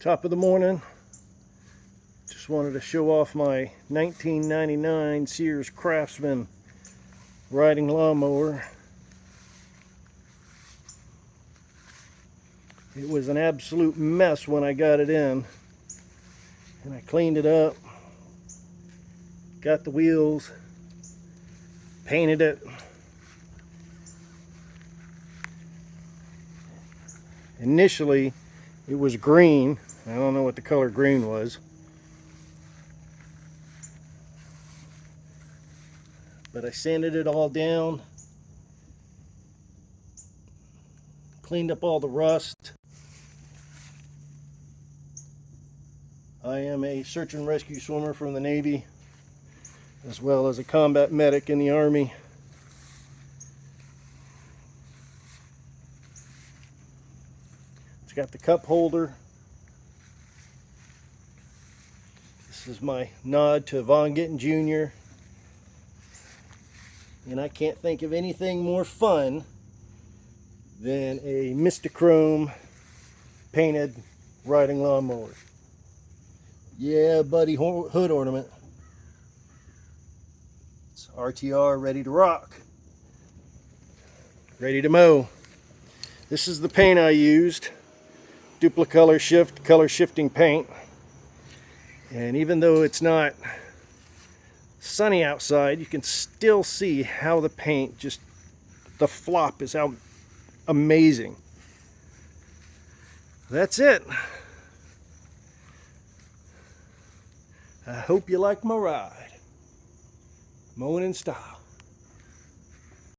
Top of the morning. Just wanted to show off my 1999 Sears Craftsman riding lawnmower. It was an absolute mess when I got it in, and I cleaned it up, got the wheels, painted it. Initially it was green. I don't know what the color green was, but I sanded it all down, cleaned up all the rust. I am a search and rescue swimmer from the Navy, as well as a combat medic in the Army. It's got the cup holder. This is my nod to Von Gittin Jr. And I can't think of anything more fun than a Mistachrome painted riding lawnmower. Yeah, buddy, hood ornament. It's RTR, ready to rock. Ready to mow. This is the paint I used. Duplicolor shift, color shifting paint. And even though it's not sunny outside, you can still see how the paint the flop is how amazing. That's it. I hope you like my ride. Mowing in style.